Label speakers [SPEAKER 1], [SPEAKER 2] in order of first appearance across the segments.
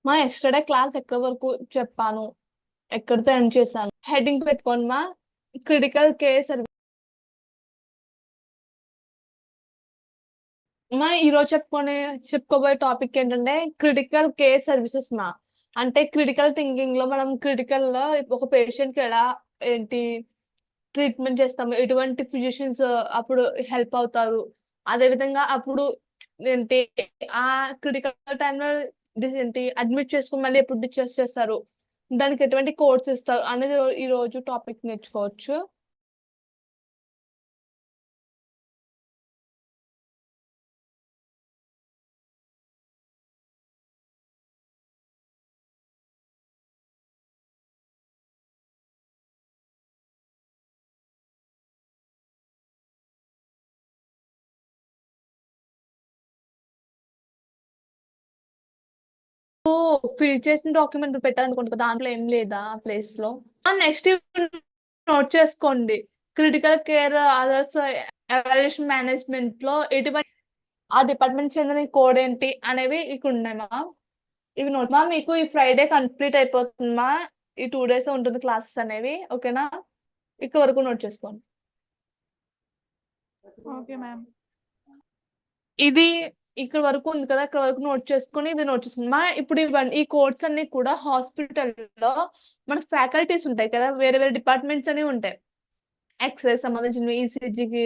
[SPEAKER 1] మా extra day class ఎక్కడి వరకు చెప్పాను, ఎక్కడితో ఎండ్ చేశాను, హెడ్డింగ్ పెట్టుకోండి మా. Critical care service. మా ఈరోజు చెప్పుకోబోయే టాపిక్ ఏంటంటే క్రిటికల్ కేర్ సర్వీసెస్ మా. అంటే క్రిటికల్ థింకింగ్ లో మనం క్రిటికల్ లో ఒక పేషెంట్ కి ఎలా ఏంటి ట్రీట్మెంట్ చేస్తాము, ఎటువంటి ఫిజిషియన్స్ అప్పుడు హెల్ప్ అవుతారు, అదే విధంగా అప్పుడు ఏంటి ఆ క్రిటికల్ టైంలో ఏంటి అడ్మిట్ చేసుకుని మళ్ళీ ఎప్పుడు డిశ్చార్జ్ చేస్తారు, దానికి ఎటువంటి కోర్స్ ఇస్తారు అనేది ఈ రోజు టాపిక్ నేర్చుకోవచ్చు. ఫిల్ చేసిన డాక్యుమెంట్ పెట్టాలనుకుంటా కదా, దాంట్లో ఏం లేదా ప్లేస్ లో. నెక్స్ట్ నోట్ చేసుకోండి, critical care others evaluation management లో ఎటువంటి ఆ డిపార్ట్మెంట్ చెందిన కోడ్ ఏంటి అనేవి ఇక్కడ ఉన్నాయమ్మా. ఇవి నోట్ మా. మీకు ఈ ఫ్రైడే కంప్లీట్ అయిపోతుందమ్మా. ఈ 2 days ఉంటుంది క్లాసెస్ అనేవి. ఓకేనా, ఇక్కడ వరకు నోట్ చేసుకోండి.
[SPEAKER 2] Okay ma'am.
[SPEAKER 1] ఇది ఇక్కడ వరకు ఉంది కదా, ఇక్కడ వరకు నోట్ చేసుకుని ఇది నోట్ చేసుకున్నా. ఇప్పుడు ఇవన్నీ ఈ కోడ్స్ అన్ని కూడా హాస్పిటల్లో మన ఫ్యాకల్టీస్ ఉంటాయి కదా, వేరే వేరే డిపార్ట్మెంట్స్ అనేవి ఉంటాయి. ఎక్స్రే సంబంధించిన, ఈసీజీకి,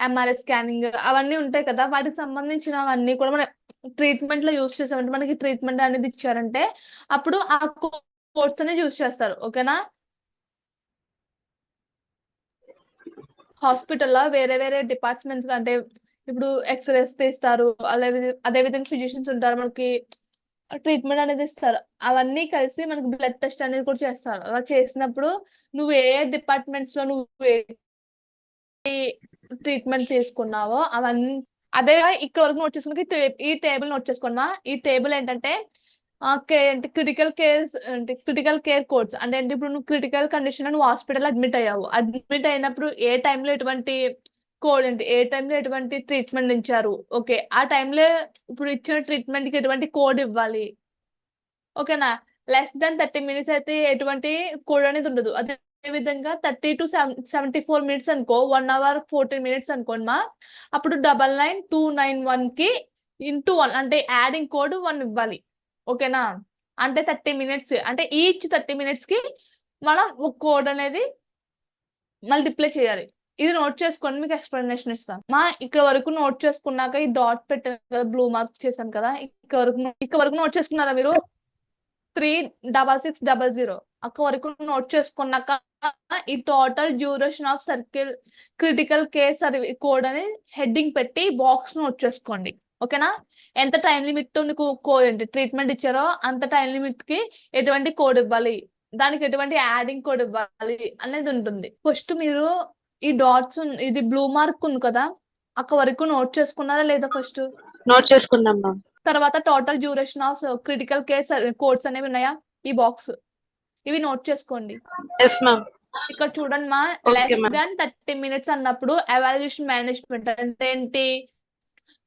[SPEAKER 1] ఎంఆర్ఐ స్కానింగ్ అవన్నీ ఉంటాయి కదా, వాటికి సంబంధించినవన్నీ కూడా మన ట్రీట్మెంట్ లో యూస్ చేసామంటే, మనకి ట్రీట్మెంట్ అనేది ఇచ్చారంటే అప్పుడు ఆ కోడ్స్ అనేది యూస్ చేస్తారు. ఓకేనా, హాస్పిటల్లో వేరే వేరే డిపార్ట్మెంట్స్ అంటే ఇప్పుడు ఎక్స్రేస్ తీస్తారు, అదే విధంగా ఫిజిషియన్స్ ఉంటారు, మనకి ట్రీట్మెంట్ అనేది ఇస్తారు. అవన్నీ కలిసి మనకి బ్లడ్ టెస్ట్ అనేది కూడా చేస్తారు. అలా చేసినప్పుడు నువ్వు ఏ డిపార్ట్మెంట్స్ లో నువ్వు ట్రీట్మెంట్ తీసుకున్నావో అవన్నీ అదే ఇక్కడ వరకు నోట్ చేసుకుని ఈ టేబుల్ నోట్ చేసుకోండి. ఈ టేబుల్ ఏంటంటే క్రిటికల్ కేర్ కోడ్స్ అంటే ఇప్పుడు నువ్వు క్రిటికల్ కండిషన్ నువ్వు హాస్పిటల్ అడ్మిట్ అయ్యావు, అడ్మిట్ అయినప్పుడు ఏ టైంలో ఎటువంటి కోడ్ ఏంటి, ఏ టైంలో ఎటువంటి ట్రీట్మెంట్ ఇచ్చారు, ఓకే ఆ టైంలో ఇప్పుడు ఇచ్చిన ట్రీట్మెంట్ కి ఎటువంటి కోడ్ ఇవ్వాలి. ఓకేనా, లెస్ దాన్ 30 minutes అయితే ఎటువంటి కోడ్ అనేది ఉండదు. అదే విధంగా 30 to 74 minutes అనుకో, 1 hour 14 minutes అనుకోండి మా. అప్పుడు 99291 కి × 1 అంటే యాడింగ్ కోడ్ 1 ఇవ్వాలి. ఓకేనా, అంటే 30 minutes అంటే ఈచ్ 30 minutes కి మనం ఒక కోడ్ అనేది మల్టిప్లై చేయాలి. ఇది నోట్ చేసుకోండి, మీకు ఎక్స్ప్లెనేషన్ ఇస్తాను మా. ఇక్కడ వరకు నోట్ చేసుకున్నాక ఈ డాట్ పెట్టాను కదా, బ్లూ మార్క్స్ చేశాను కదా, ఇక్కడ వరకు నోట్ చేసుకున్నారా మీరు? 36600 అక్కడ వరకు నోట్ చేసుకున్నాక ఈ total duration of circle critical care service code అని హెడ్డింగ్ పెట్టి బాక్స్ నోట్ చేసుకోండి. ఓకేనా, ఎంత టైం లిమిట్ నీకు కోడ్ ట్రీట్మెంట్ ఇచ్చారో అంత టైం లిమిట్ కి ఎటువంటి కోడ్ ఇవ్వాలి, దానికి ఎటువంటి యాడింగ్ కోడ్ ఇవ్వాలి అనేది ఉంటుంది. ఫస్ట్ మీరు ఈ డాట్స్ ఇది బ్లూ మార్క్ ఉంది కదా, అక్కడ వరకు నోట్ చేసుకున్నారా లేదా? ఫస్ట్
[SPEAKER 2] నోట్ చేసుకున్నాం మ్యామ్.
[SPEAKER 1] తర్వాత total duration of critical care codes అనేవి ఉన్నాయా ఈ బాక్స్, ఇవి నోట్ చేసుకోండి.
[SPEAKER 2] Yes ma'am.
[SPEAKER 1] ఇక్కడ చూడండి మా,
[SPEAKER 2] okay
[SPEAKER 1] less
[SPEAKER 2] ma'am.
[SPEAKER 1] Than 30 minutes అన్నప్పుడు ఎవాల్యుయేషన్ మేనేజ్మెంట్ అంటే ఏంటి?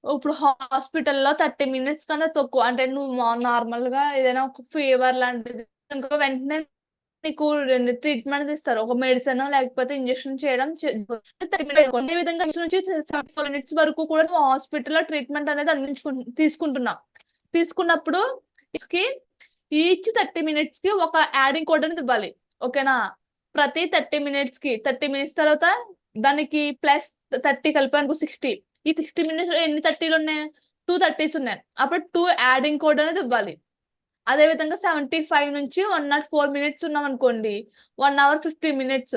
[SPEAKER 1] ఇప్పుడు హాస్పిటల్లో 30 minutes కన్నా తక్కువ అంటే నువ్వు నార్మల్ గా ఏదైనా ఒక ఫీవర్ లాంటిది ఇంకా వెంటనే నీకు ట్రీట్మెంట్ ఇస్తారు, ఒక మెడిసిన్ లేకపోతే ఇంజెక్షన్ చేయడం. అదే విధంగా నుంచి 74 minutes వరకు కూడా నువ్వు హాస్పిటల్లో ట్రీట్మెంట్ అనేది తీసుకున్నప్పుడు ఈచ్ 30 minutes కి ఒక యాడింగ్ కోడ్ అనేది ఇవ్వాలి. ఓకేనా, ప్రతి 30 minutes కి 30 minutes తర్వాత దానికి ప్లస్ 30 కలిపానుకో 60. ఈ 60 minutes ఎన్ని 30లు ఉన్నాయి? 2 30s ఉన్నాయి. అప్పుడు 2 యాడింగ్ కోడ్ అనేది ఇవ్వాలి. అదే విధంగా 75 నుంచి 104 minutes ఉన్నాం అనుకోండి, 1 hour 50 minutes.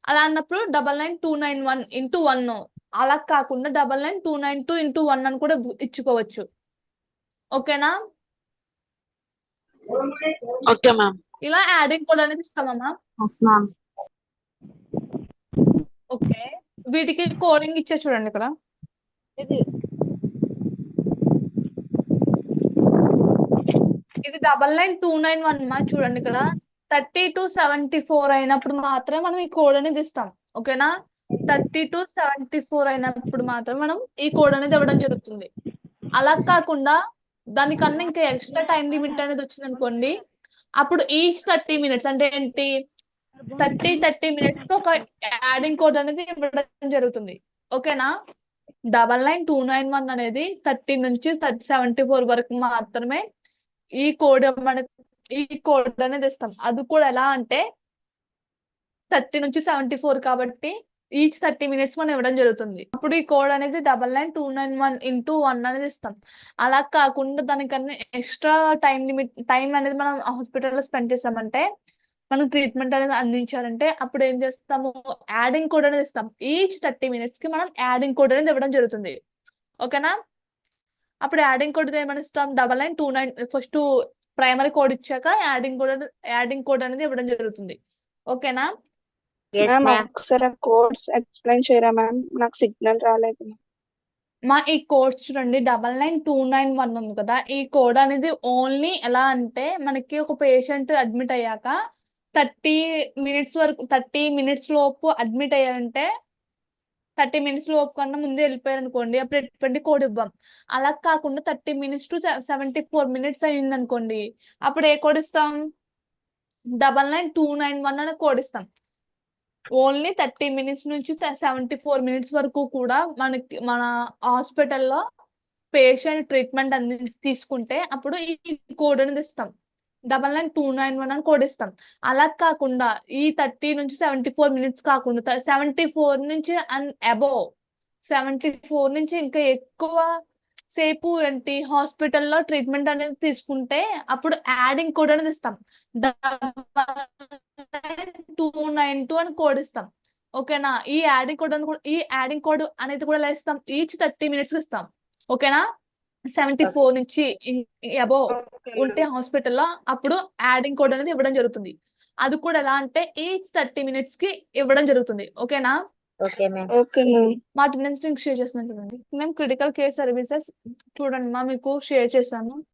[SPEAKER 1] అలా అన్నప్పుడు 99291 × 1. అలా కాకుండా 99292 × 1 అని కూడా ఇచ్చుకోవచ్చు. ఓకేనా,
[SPEAKER 2] ఓకే మ్యామ్.
[SPEAKER 1] ఇలా యాడింగ్ కోడ్ అనేది ఇస్తామమ్మా. ఓకే, వీటికి కోడింగ్ ఇచ్చే చూడండి ఇక్కడ. ఇది 99291 మా. చూడండి ఇక్కడ 30 to 74 అయినప్పుడు మాత్రమే మనం ఈ కోడ్ అనేది ఇస్తాం. ఓకేనా, 30 to 74 అయినప్పుడు మాత్రం మనం ఈ కోడ్ అనేది ఇవ్వడం జరుగుతుంది. అలా కాకుండా దానికన్నా ఇంకా ఎక్స్ట్రా టైం లిమిట్ అనేది వచ్చింది అనుకోండి, అప్పుడు ఈచ్ 30 మినిట్స్ అంటే ఏంటి 30 మినిట్స్ కి ఒక యాడింగ్ కోడ్ అనేది ఇవ్వడం జరుగుతుంది. ఓకేనా? 99291 అనేది 30 నుంచి 74 వరకు మాత్రమే ఈ కోడ్ అనేది ఇస్తాం. అది కూడా ఎలా అంటే 30 నుంచి 74 కాబట్టి ఈచ్ 30 మినిట్స్ మనం ఇవ్వడం జరుగుతుంది. అప్పుడు ఈ కోడ్ అనేది 99291 అనేది ఇస్తాం. అలా కాకుండా దానికన్నా ఎక్స్ట్రా టైం అనేది మనం హాస్పిటల్లో స్పెండ్ చేసామంటే, మనం ట్రీట్మెంట్ అనేది అందించాలంటే అప్పుడు ఏం చేస్తాము, యాడింగ్ కోడ్ అనేది ఇస్తాం. ఈచ్ 30 మినిట్స్ కి మనం యాడింగ్ కోడ్ అనేది ఇవ్వడం జరుగుతుంది. ఓకేనా? అప్పుడు యాడింగ్ కోడ్ ఏమని ఇస్తాం, 9929 ఫస్ట్ ప్రైమరీ కోడ్ ఇచ్చాక యాడింగ్ కోడ్ అనేది ఇవ్వడం జరుగుతుంది. ఓకేనా?
[SPEAKER 3] మ్యామ్ ఒకసారి ఆ కోడ్స్ ఎక్స్ప్లెయిన్ చేయరా మ్యామ్? నాకు సిగ్నల్ రాలేదు.
[SPEAKER 1] ఈ కోడ్స్ చూడండి, 99291 ఉంది కదా, ఈ కోడ్ అనేది ఓన్లీ ఎలా అంటే మనకి ఒక పేషెంట్ అడ్మిట్ అయ్యాక 30 మినిట్స్ లోపు అడ్మిట్ అయ్యారంటే 30 మినిట్స్ లోపు కన్నా ముందే వెళ్ళిపోయారు అనుకోండి, అప్పుడు ఎటువంటి కోడ్ ఇవ్వం. అలా కాకుండా 30 మినిట్స్ టు 74 మినిట్స్ అయింది అనుకోండి, అప్పుడు ఏ కోడ్ ఇస్తాం, 99291 అనే కోడ్ ఇస్తాం. ఓన్లీ 30 మినిట్స్ నుంచి 74 మినిట్స్ వరకు కూడా మన హాస్పిటల్లో పేషెంట్ ట్రీట్మెంట్ తీసుకుంటే అప్పుడు ఈ కోడ్ అనేది ఇస్తాం. 99291 అని కోడ్ ఇస్తాం. అలా కాకుండా ఈ 30 నుంచి 74 మినిట్స్ కాకుండా 74 నుంచి అబోవ్ 74 నుంచి ఇంకా ఎక్కువ సేపు ఏంటి హాస్పిటల్లో ట్రీట్మెంట్ అనేది తీసుకుంటే అప్పుడు యాడింగ్ కోడ్ అనేది ఇస్తాం. 292 అని కోడ్ ఇస్తాం. ఓకేనా? ఈ యాడింగ్ కోడ్ అనేది కూడా ఎలా ఇస్తాం, ఈచ్ 30 మినిట్స్ ఇస్తాం. ఓకేనా? 74 నుంచి అబోవ్ ఉంటే హాస్పిటల్లో అప్పుడు యాడింగ్ కోడ్ అనేది ఇవ్వడం జరుగుతుంది. అది కూడా ఎలా అంటే ఈచ్ 30 మినిట్స్ కి ఇవ్వడం జరుగుతుంది. ఓకేనా?
[SPEAKER 3] Okay ma'am.
[SPEAKER 1] మా అటెండెన్స్ లింక్ షేర్ చేస్తున్నాను చూడండి. మేము క్రిటికల్ కేర్ సర్వీసెస్ చూడండి మా మీకు షేర్ చేశాను.